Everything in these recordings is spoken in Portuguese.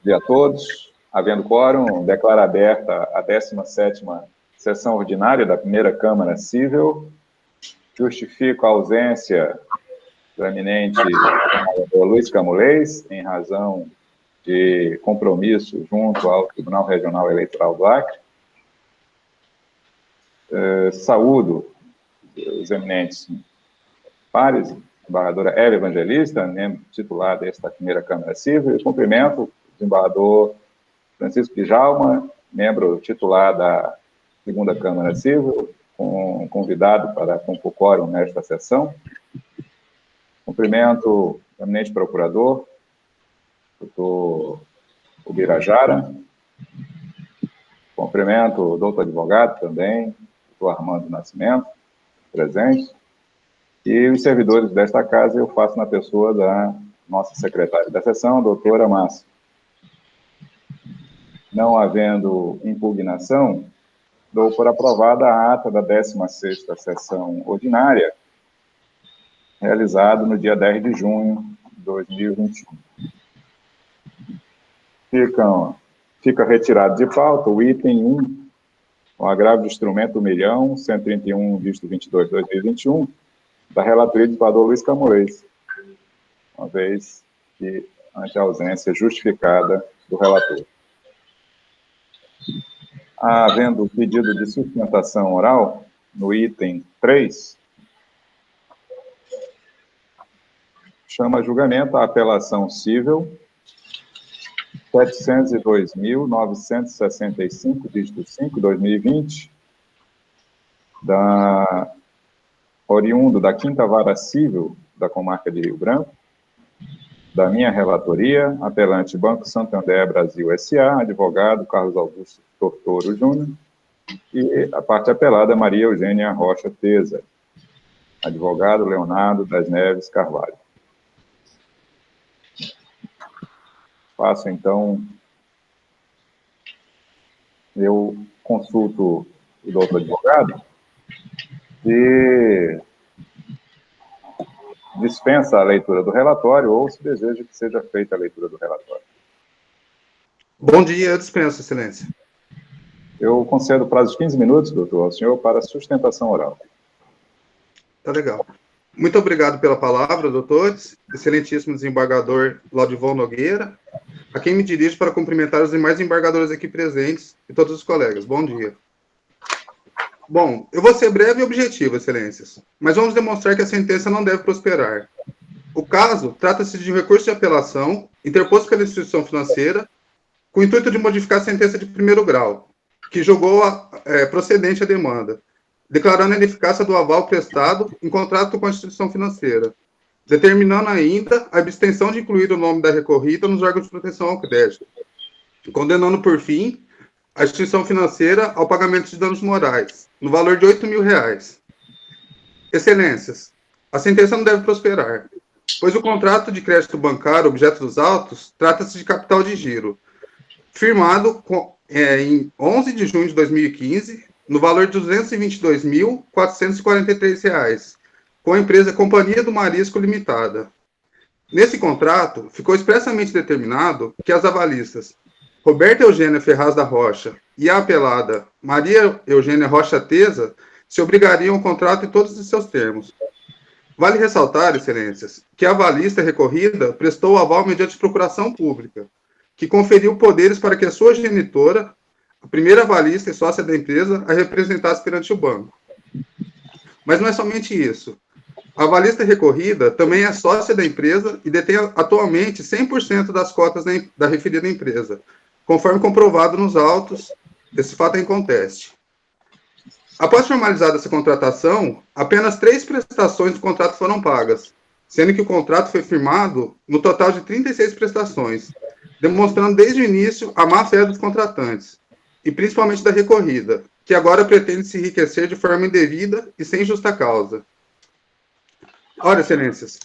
dia a todos. Havendo quórum, declaro aberta a 17ª sessão ordinária da primeira Câmara Civil. Justifico a ausência do eminente senador Luiz Camulês, em razão de compromisso junto ao Tribunal Regional Eleitoral do Acre. Saúdo os eminentes pares, desembargadora Eva Evangelista, membro titular desta primeira Câmara Civil, e cumprimento o desembargador Francisco Djalma, membro titular da segunda Câmara Civil, convidado para compor quórum nesta sessão. Cumprimento o eminente procurador, doutor Ubirajara. Cumprimento o doutor advogado também, doutor Armando Nascimento, presente. E os servidores desta casa eu faço na pessoa da nossa secretária da sessão, a doutora Márcia. Não havendo impugnação, dou por aprovada a ata da 16ª sessão ordinária, realizada no dia 10 de junho de 2021. Fica retirado de pauta o item 1, o agravo de instrumento 1.131, visto 22 de 2021, da relatoria do desembargador Luiz Camulês, uma vez que ante a ausência justificada do relator. Havendo pedido de sustentação oral, no item 3, chama a julgamento a apelação civil 702.965, dígito 5, 2020, oriundo da 5ª Vara Civil da Comarca de Rio Branco, da minha relatoria, apelante Banco Santander Brasil S.A., advogado Carlos Augusto Tortoro Júnior, e a parte apelada Maria Eugênia Rocha Teza, advogado Leonardo das Neves Carvalho. Passo, então, eu consulto o doutor advogado e dispensa a leitura do relatório ou se deseja que seja feita a leitura do relatório. Bom dia, eu dispenso, excelência. Eu concedo prazo de 15 minutos, doutor, ao senhor para sustentação oral. Tá legal. Muito obrigado pela palavra, doutores, excelentíssimo desembargador Laudivon Nogueira, a quem me dirijo para cumprimentar os demais desembargadores aqui presentes e todos os colegas. Bom dia. Bom, eu vou ser breve e objetivo, excelências, mas vamos demonstrar que a sentença não deve prosperar. O caso trata-se de um recurso de apelação interposto pela instituição financeira com o intuito de modificar a sentença de primeiro grau, que julgou procedente a demanda, declarando a ineficácia do aval prestado em contrato com a instituição financeira, determinando ainda a abstenção de incluir o nome da recorrida nos órgãos de proteção ao crédito, condenando, por fim, a instituição financeira ao pagamento de danos morais, no valor de R$8.000. Excelências, a sentença não deve prosperar, pois o contrato de crédito bancário, objeto dos autos, trata-se de capital de giro, firmado em 11 de junho de 2015, no valor de R$222.443, com a empresa Companhia do Marisco Limitada. Nesse contrato, ficou expressamente determinado que as avalistas Roberta Eugênia Ferraz da Rocha e a apelada Maria Eugênia Rocha Teza se obrigariam ao contrato em todos os seus termos. Vale ressaltar, excelências, que a avalista recorrida prestou o aval mediante procuração pública, que conferiu poderes para que a sua genitora, a primeira avalista e sócia da empresa, a representasse perante o banco. Mas não é somente isso. A avalista recorrida também é sócia da empresa e detém atualmente 100% das cotas da referida empresa, conforme comprovado nos autos. Esse fato é inconteste. Após formalizada essa contratação, apenas 3 prestações do contrato foram pagas, sendo que o contrato foi firmado no total de 36 prestações, demonstrando desde o início a má-fé dos contratantes, e principalmente da recorrida, que agora pretende se enriquecer de forma indevida e sem justa causa. Ora, excelências,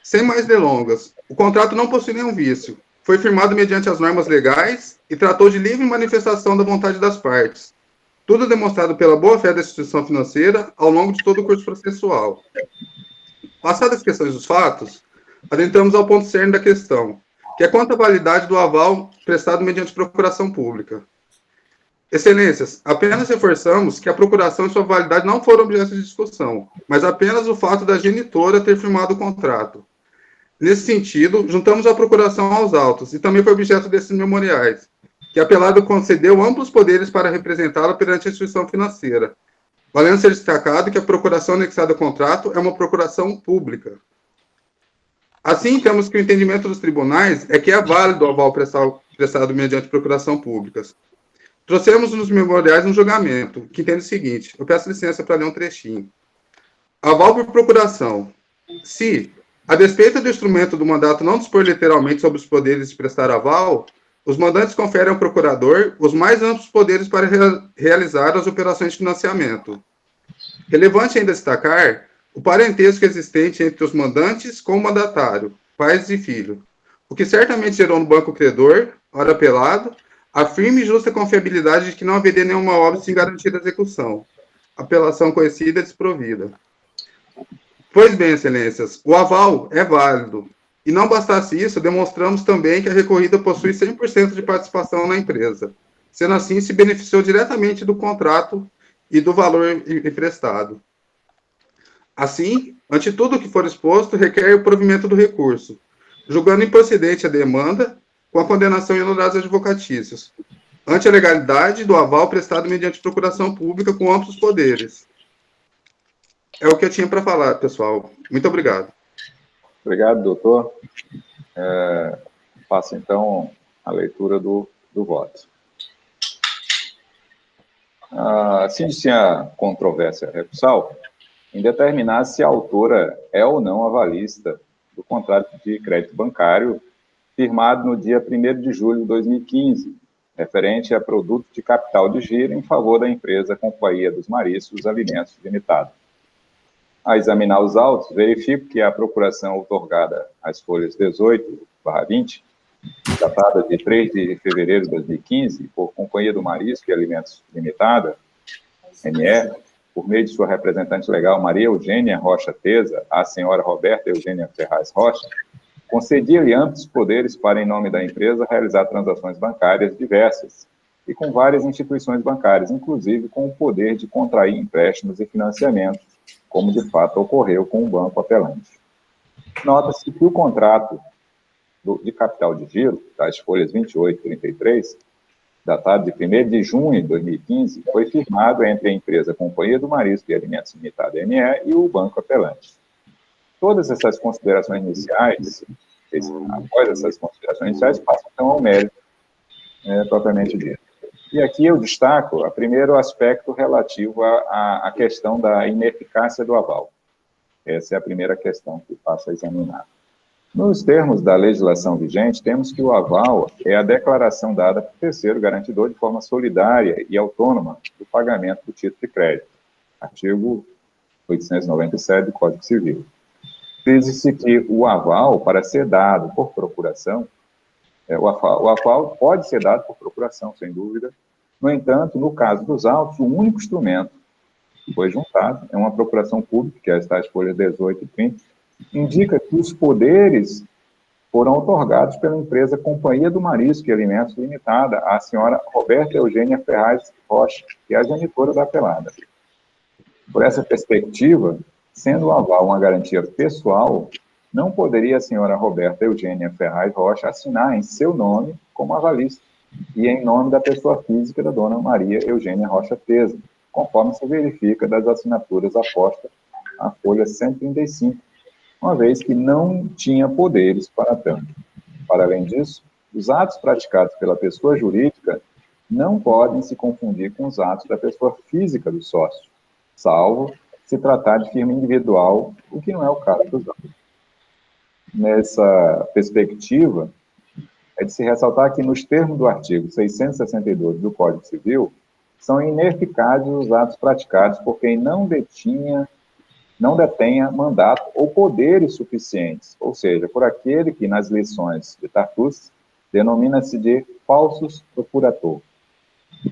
sem mais delongas, o contrato não possui nenhum vício, foi firmado mediante as normas legais e tratou de livre manifestação da vontade das partes, tudo demonstrado pela boa-fé da instituição financeira ao longo de todo o curso processual. Passadas as questões dos fatos, adentramos ao ponto cerne da questão, que que é quanto à validade do aval prestado mediante procuração pública. Excelências, apenas reforçamos que a procuração e sua validade não foram objeto de discussão, mas apenas o fato da genitora ter firmado o contrato. Nesse sentido, juntamos a procuração aos autos, e também foi objeto desses memoriais, que a apelado concedeu amplos poderes para representá-la perante a instituição financeira, valendo ser destacado que a procuração anexada ao contrato é uma procuração pública. Assim, temos que o entendimento dos tribunais é que é válido o aval prestado mediante procuração públicas. Trouxemos nos memoriais um julgamento, que entende o seguinte, eu peço licença para ler um trechinho. Aval por procuração. Se, a despeito do instrumento do mandato não dispor literalmente sobre os poderes de prestar aval, os mandantes conferem ao procurador os mais amplos poderes para realizar as operações de financiamento. Relevante ainda destacar o parentesco existente entre os mandantes com o mandatário, pais e filho, o que certamente gerou no banco credor, ora apelado, a firme e justa confiabilidade de que não haveria nenhuma obra sem garantir a execução. Apelação conhecida e desprovida. Pois bem, excelências, o aval é válido. E não bastasse isso, demonstramos também que a recorrida possui 100% de participação na empresa. Sendo assim, se beneficiou diretamente do contrato e do valor emprestado. Assim, ante tudo o que for exposto, requer o provimento do recurso, julgando improcedente a demanda com a condenação em honorários advocatícios, ante a legalidade do aval prestado mediante procuração pública com amplos poderes. É o que eu tinha para falar, pessoal. Muito obrigado. Obrigado, doutor. Faço, então, a leitura do voto. Assim, tinha controvérsia recursal em determinar se a autora é ou não avalista do contrato de crédito bancário firmado no dia 1º de julho de 2015, referente a produto de capital de giro em favor da empresa Companhia dos Mariscos Alimentos Limitada. A examinar os autos, verifico que a procuração outorgada às folhas 18/20, datada de 3 de fevereiro de 2015, por Companhia do Marisco e Alimentos Limitada, ME, por meio de sua representante legal, Maria Eugênia Rocha Teza, à senhora Roberta Eugênia Ferraz Rocha, concedia-lhe amplos poderes para, em nome da empresa, realizar transações bancárias diversas e com várias instituições bancárias, inclusive com o poder de contrair empréstimos e financiamentos, como de fato ocorreu com o banco apelante. Nota-se que o contrato de capital de giro, das folhas 28 e 33, datado de 1º de junho de 2015, foi firmado entre a empresa Companhia do Marisco e Alimentos Limitada, ME, e o banco apelante. Todas essas considerações iniciais, após essas considerações iniciais, passam então ao mérito propriamente dito. E aqui eu destaco, primeiro, o aspecto relativo à questão da ineficácia do aval. Essa é a primeira questão que passo a examinar. Nos termos da legislação vigente, temos que o aval é a declaração dada por terceiro garantidor de forma solidária e autônoma do pagamento do título de crédito. Artigo 897 do Código Civil. Diz-se que o aval, para ser dado por procuração, o aval pode ser dado por procuração, sem dúvida. No entanto, no caso dos autos, o único instrumento que foi juntado é uma procuração pública, que é as tais folhas 18 e 30, indica que os poderes foram outorgados pela empresa Companhia do Marisco e Alimentos Limitada, à senhora Roberta Eugênia Ferraz Rocha, que é a genitora da apelada. Por essa perspectiva, sendo o aval uma garantia pessoal, não poderia a senhora Roberta Eugênia Ferraz Rocha assinar em seu nome como avalista e em nome da pessoa física da dona Maria Eugênia Rocha Teza, conforme se verifica das assinaturas apostas à folha 135, uma vez que não tinha poderes para tanto. Para além disso, os atos praticados pela pessoa jurídica não podem se confundir com os atos da pessoa física do sócio, salvo se tratar de firma individual, o que não é o caso dos autos. Nessa perspectiva, é de se ressaltar que, nos termos do artigo 662 do Código Civil, são ineficazes os atos praticados por quem não detenha mandato ou poderes suficientes, ou seja, por aquele que, nas lições de Tartuce, denomina-se de falsus procurator,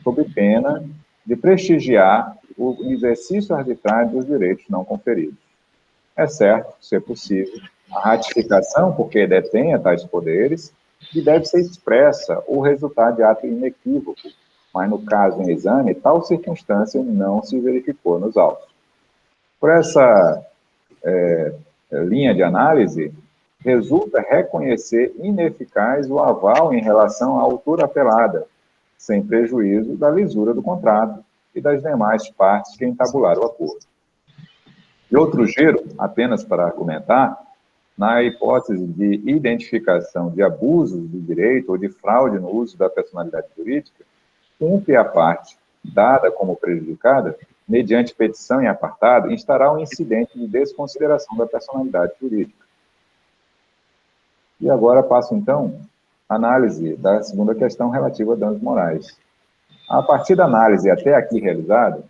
sob pena de prestigiar o exercício arbitrário dos direitos não conferidos. É certo, se é possível, a ratificação, porque detenha tais poderes, que deve ser expressa ou resultado de ato inequívoco, mas no caso em exame, tal circunstância não se verificou nos autos. Por essa linha de análise, resulta reconhecer ineficaz o aval em relação à autora apelada, sem prejuízo da lisura do contrato e das demais partes que entabularam o acordo. De outro giro, apenas para argumentar, na hipótese de identificação de abusos do direito ou de fraude no uso da personalidade jurídica, cumpre a parte dada como prejudicada, mediante petição em apartado, instará um incidente de desconsideração da personalidade jurídica. E agora passo, então, à análise da segunda questão relativa a danos morais. A partir da análise até aqui realizada,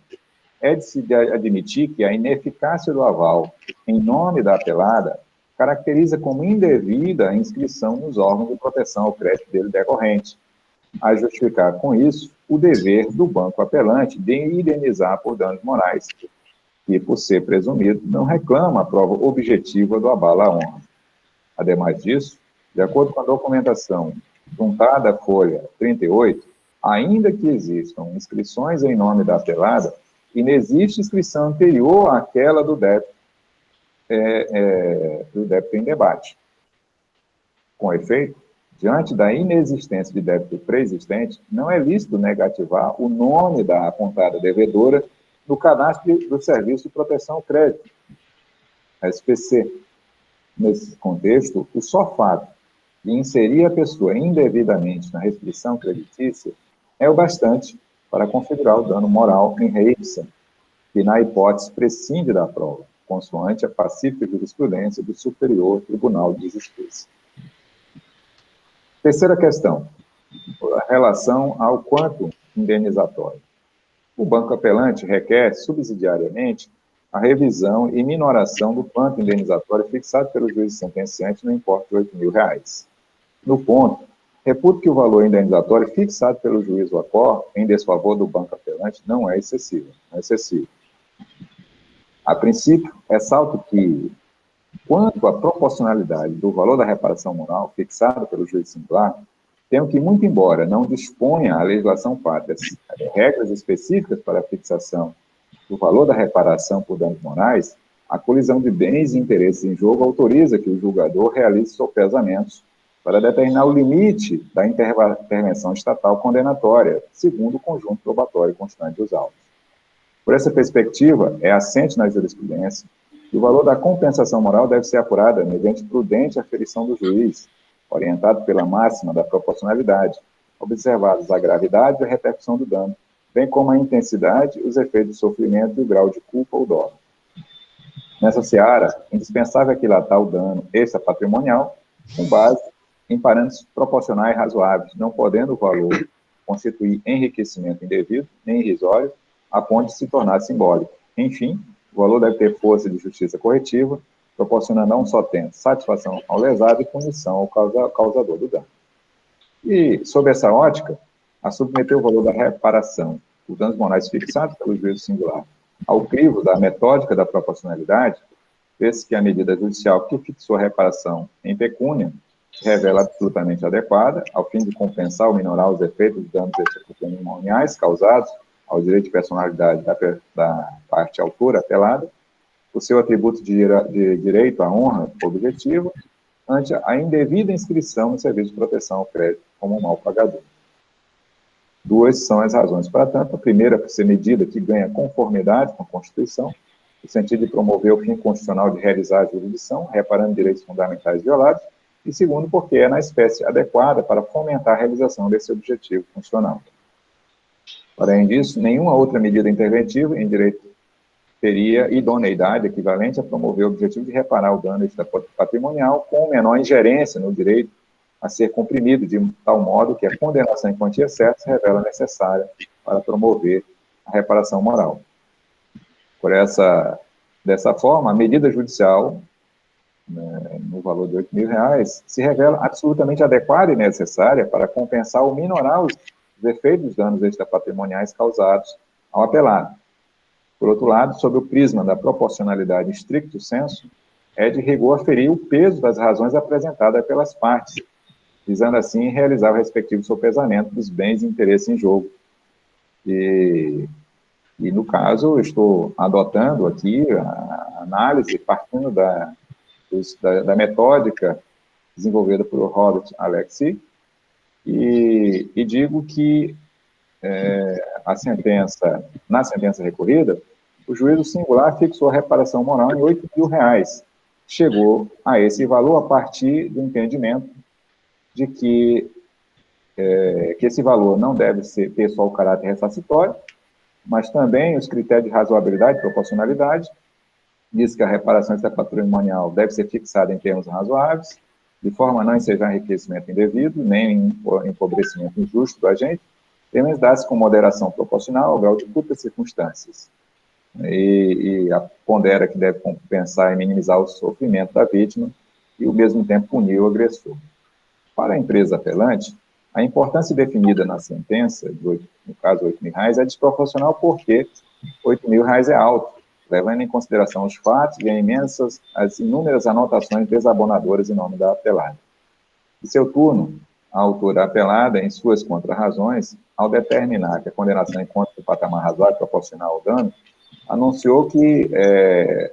é de se admitir que a ineficácia do aval em nome da apelada caracteriza como indevida a inscrição nos órgãos de proteção ao crédito dele decorrente, a justificar com isso o dever do banco apelante de indenizar por danos morais, que, por ser presumido, não reclama a prova objetiva do abalo à honra. Ademais disso, de acordo com a documentação juntada à folha 38, ainda que existam inscrições em nome da apelada, inexiste inscrição anterior àquela do débito em debate. Com efeito, diante da inexistência de débito pré-existente, não é lícito negativar o nome da apontada devedora no cadastro do Serviço de Proteção ao Crédito, SPC. Nesse contexto, o só fato de inserir a pessoa indevidamente na restrição creditícia é o bastante para configurar o dano moral em re ipsa, que na hipótese prescinde da prova, consoante a pacífica jurisprudência do Superior Tribunal de Justiça. Terceira questão, a relação ao quanto indenizatório. O banco apelante requer subsidiariamente a revisão e minoração do quanto indenizatório fixado pelo juiz sentenciante no importe de R$8.000. No ponto, reputo que o valor indenizatório fixado pelo juiz do acórdão em desfavor do banco apelante não é excessivo. A princípio, ressalto que, quanto à proporcionalidade do valor da reparação moral fixado pelo juiz singular, tenho que, muito embora não disponha a legislação pátria regras específicas para a fixação do valor da reparação por danos morais, a colisão de bens e interesses em jogo autoriza que o julgador realize sopesamentos para determinar o limite da intervenção estatal condenatória, segundo o conjunto probatório constante dos autos. Por essa perspectiva, é assente na jurisprudência que o valor da compensação moral deve ser apurada mediante prudente aferição do juiz, orientado pela máxima da proporcionalidade, observados a gravidade e a repercussão do dano, bem como a intensidade, os efeitos de sofrimento e o grau de culpa ou dolo. Nessa seara, indispensável aquilatar o dano extrapatrimonial com base em parâmetros proporcionais razoáveis, não podendo o valor constituir enriquecimento indevido, nem irrisório, a ponto de se tornar simbólico. Enfim, o valor deve ter força de justiça corretiva, proporcionando não só tempo, satisfação ao lesado e punição ao causador do dano. E, sob essa ótica, a submeter o valor da reparação por danos morais fixados pelo juízo singular ao crivo da metódica da proporcionalidade, vê-se que a medida judicial que fixou a reparação em pecúnia se revela absolutamente adequada, ao fim de compensar ou minorar os efeitos dos danos patrimoniais causados ao direito de personalidade da parte autora apelada, o seu atributo de direito à honra objetiva, ante a indevida inscrição no serviço de proteção ao crédito como um mal pagador. Duas são as razões para tanto. A primeira, por ser medida que ganha conformidade com a Constituição, no sentido de promover o fim constitucional de realizar a jurisdição, reparando direitos fundamentais violados, e segundo, porque é na espécie adequada para fomentar a realização desse objetivo funcional. Além disso, nenhuma outra medida interventiva em direito teria idoneidade equivalente a promover o objetivo de reparar o dano patrimonial com menor ingerência no direito a ser comprimido, de tal modo que a condenação em quantia certa se revela necessária para promover a reparação moral. Dessa forma, a medida judicial, no valor de R$8.000, se revela absolutamente adequada e necessária para compensar ou minorar os efeitos dos danos extrapatrimoniais causados ao apelado. Por outro lado, sob o prisma da proporcionalidade estricto sensu, é de rigor aferir o peso das razões apresentadas pelas partes, visando assim realizar o respectivo sopesamento dos bens de interesse em jogo. E no caso, eu estou adotando aqui a análise partindo da metódica desenvolvida por Robert Alexy, e digo que na sentença recorrida, o juízo singular fixou a reparação moral em R$8.000. Chegou a esse valor a partir do entendimento de que esse valor não deve ter só o caráter ressarcitório, mas também os critérios de razoabilidade e proporcionalidade. Diz que a reparação extrapatrimonial deve ser fixada em termos razoáveis, de forma a não ensejar enriquecimento indevido, nem empobrecimento injusto do agente, devem dar-se com moderação proporcional ao grau de culpa e circunstâncias. E pondera que deve compensar e minimizar o sofrimento da vítima e, ao mesmo tempo, punir o agressor. Para a empresa apelante, a importância definida na sentença, no caso R$8.000, é desproporcional porque R$8.000 é alto, levando em consideração os fatos e as inúmeras anotações desabonadoras em nome da apelada. Em seu turno, a autora apelada, em suas contrarrazões, ao determinar que a condenação encontra o patamar razoável proporcional ao dano, anunciou que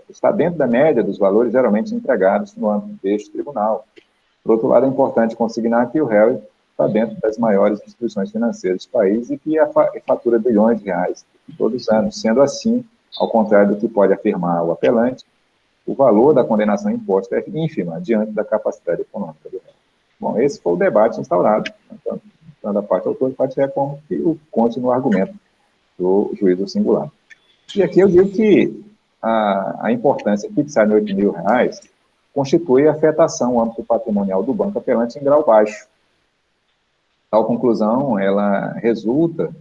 está dentro da média dos valores geralmente empregados no âmbito deste tribunal. Por outro lado, é importante consignar que o réu está dentro das maiores instituições financeiras do país e que fatura bilhões de reais todos os anos. Sendo assim, ao contrário do que pode afirmar o apelante, o valor da condenação imposta é ínfima diante da capacidade econômica do réu. Bom, esse foi o debate instaurado, tanto da parte autora como que o conste no argumento do juízo singular. E aqui eu digo que a importância fixada em R$8.000 constitui afetação ao âmbito patrimonial do banco apelante em grau baixo. Tal conclusão, ela resulta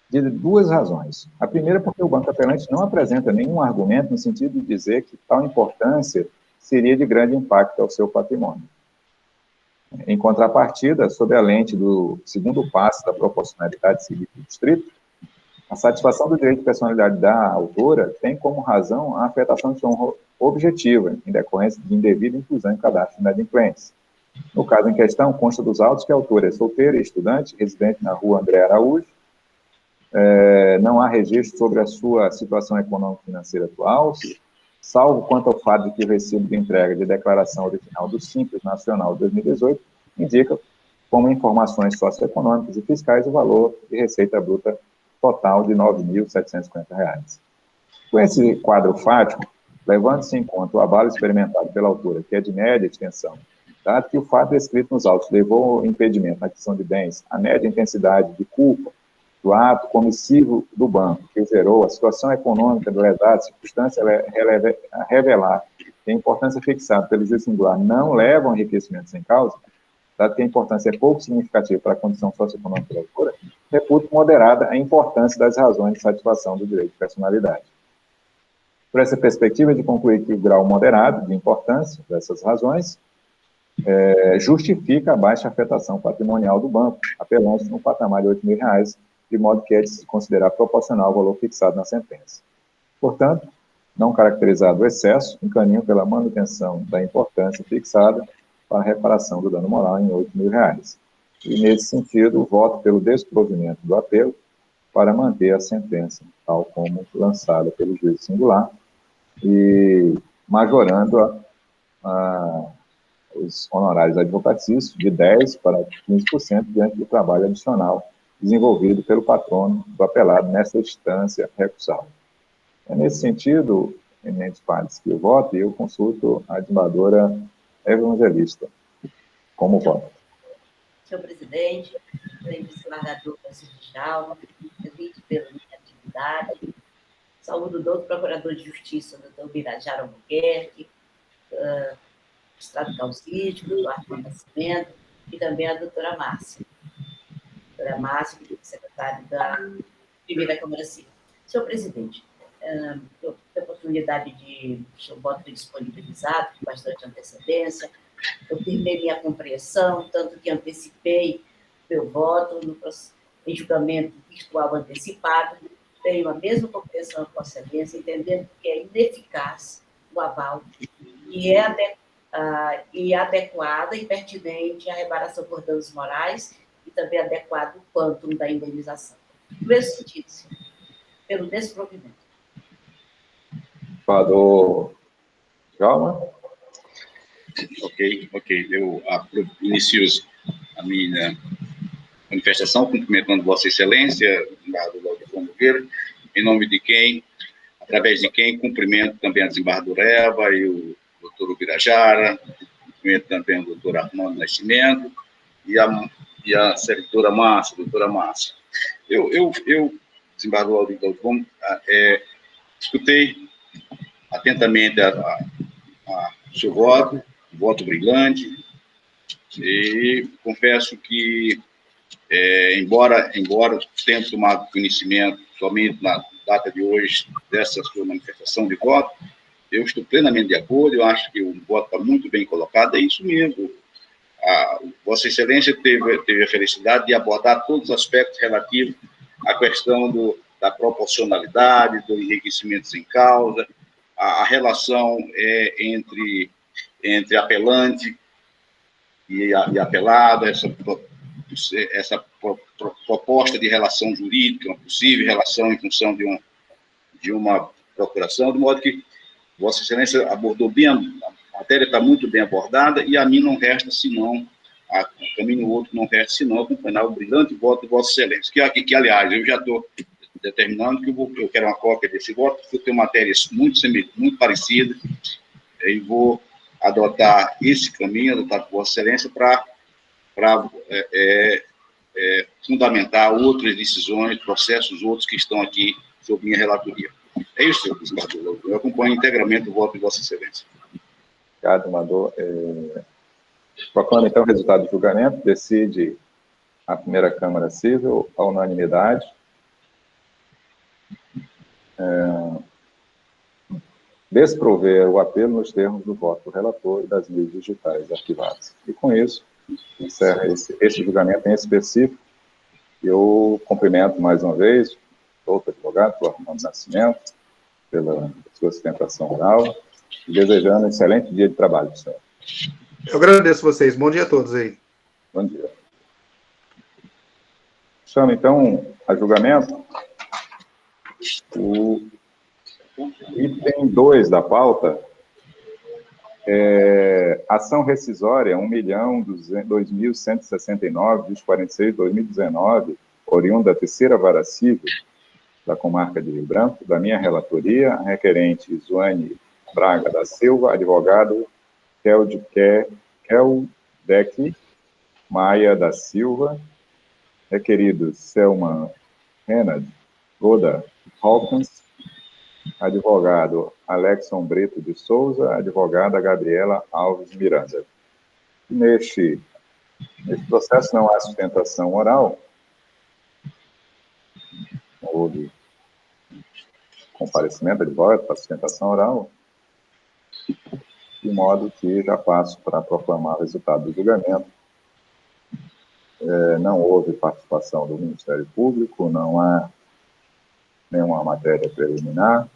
de duas razões. A primeira, porque o banco apelante não apresenta nenhum argumento no sentido de dizer que tal importância seria de grande impacto ao seu patrimônio. Em contrapartida, sob a lente do segundo passo da proporcionalidade civil estrita, a satisfação do direito de personalidade da autora tem como razão a afetação de honra objetiva, em decorrência de indevida inclusão em cadastro de inadimplentes. No caso em questão, consta dos autos que a autora é solteira e estudante, residente na rua André Araújo, não há registro sobre a sua situação econômica e financeira atual, salvo quanto ao fato de que o recibo de entrega de declaração original do Simples Nacional de 2018 indica como informações socioeconômicas e fiscais o valor de receita bruta total de R$ 9.750. Com esse quadro fático, levando-se em conta o abalo experimentado pela autora, que é de média extensão, dado que o fato descrito nos autos levou ao impedimento na aquisição de bens, a média intensidade de culpa do ato comissivo do banco, que gerou a situação econômica do lesado, circunstância a revelar que a importância fixada pelo juiz singular não leva ao enriquecimento sem causa, dado que a importância é pouco significativa para a condição socioeconômica da autora, reputo moderada a importância das razões de satisfação do direito de personalidade. Por essa perspectiva de concluir que o grau moderado de importância dessas razões justifica a baixa afetação patrimonial do banco, apelando-se no patamar de R$8.000, de modo que é de se considerar proporcional ao valor fixado na sentença. Portanto, não caracterizado o excesso, encaminho pela manutenção da importância fixada para a reparação do dano moral em R$8.000. E, nesse sentido, voto pelo desprovimento do apelo para manter a sentença, tal como lançada pelo juiz singular, e majorando os honorários advocatícios de 10% para 15% diante do trabalho adicional desenvolvido pelo patrono do apelado nessa instância recursal. É nesse sentido, eminentes pares, que eu voto, e eu consulto a advogada Evangelista como voto. Senhor presidente, desembargador Francisco Chalma, convite pela minha atividade, saúdo do procurador de Justiça, doutor Birajara Albuquerque, Estado Calcídio, do Arthur Nascimento, e também a doutora Márcia. Doutora Márcia, secretária da Primeira Câmara Civil. Senhor presidente, eu tive a oportunidade de seu voto disponibilizado com bastante antecedência, eu firmei minha compreensão, tanto que antecipei meu voto em julgamento virtual antecipado, tenho a mesma compreensão com a excelência, entendendo que é ineficaz o aval, e é e adequada e pertinente à reparação por danos morais e também adequado o quantum da indenização. No mesmo sentido, sim, pelo desprovimento. Pador Djalma? Ok. Eu inicio a minha manifestação cumprimentando Vossa Excelência, desembargador Laudivon Nogueira, em nome de quem, através de quem, cumprimento também a desembargadora Eva e o doutor Ubirajara, cumprimento também o doutor Armando Nascimento e a servidora Márcia, doutora Márcia. Eu desembargador Laudivon, escutei atentamente o seu voto brilhante, e confesso que, embora tenha tomado conhecimento somente na data de hoje dessa sua manifestação de voto, eu estou plenamente de acordo, eu acho que o voto está muito bem colocado, é isso mesmo. Vossa Excelência teve a felicidade de abordar todos os aspectos relativos à questão da proporcionalidade, do enriquecimento sem causa, a relação entre apelante e apelado, essa proposta de relação jurídica, uma possível relação em função de uma procuração, de modo que Vossa Excelência abordou bem, a matéria está muito bem abordada, e a mim não resta senão, a caminho outro não resta senão acompanhar o brilhante voto de Vossa Excelência, que aliás, eu já estou determinando que eu quero uma cópia desse voto, porque eu tenho matérias muito parecidas, e vou adotar esse caminho, adotar por Vossa Excelência, para fundamentar outras decisões, processos outros que estão aqui sob minha relatoria. É isso, senhor desembargador. Eu acompanho integralmente o voto de Vossa Excelência. Obrigado, desembargador. Proclamo, então, o resultado do julgamento. Decide a primeira Câmara Civil, a unanimidade. Desprover o apelo nos termos do voto do relator e das mídias digitais arquivadas. E, com isso, encerra esse julgamento em específico. Eu cumprimento mais uma vez o outro advogado, o Armando Nascimento, pela sua sustentação oral, e desejando um excelente dia de trabalho, senhor. Eu agradeço vocês. Bom dia a todos aí. Bom dia. Chamo, então, a julgamento o item 2 da pauta, ação rescisória 1.202.169,46/2019, oriunda da terceira vara civil da comarca de Rio Branco, da minha relatoria, requerente Isuane Braga da Silva, advogado Keldec Maia da Silva, requeridos Selma Renard Goda Hawkins, advogado Alexson Brito de Souza, advogada Gabriela Alves Miranda. Neste processo não há sustentação oral, não houve comparecimento de advogado para sustentação oral, de modo que já passo para proclamar o resultado do julgamento. Não houve participação do Ministério Público, não há nenhuma matéria preliminar,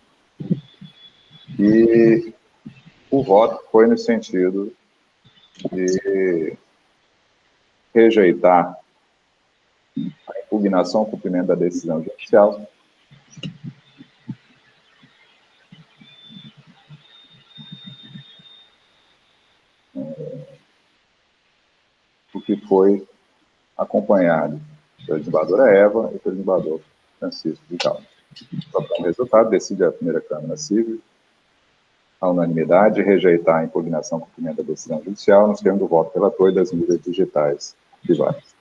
e o voto foi no sentido de rejeitar a impugnação ao cumprimento da decisão judicial, o que foi acompanhado pela desembargadora Eva e pelo desembargador Francisco de Caldas. O resultado decide a primeira Câmara Civil, a unanimidade, rejeitar a impugnação ao cumprimento da decisão judicial, nos termos do voto relator e das mídias digitais privadas.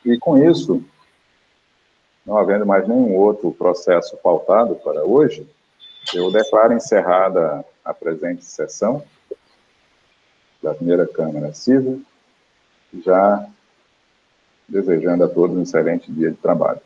E com isso, não havendo mais nenhum outro processo pautado para hoje, eu declaro encerrada a presente sessão da primeira Câmara Civil, já desejando a todos um excelente dia de trabalho.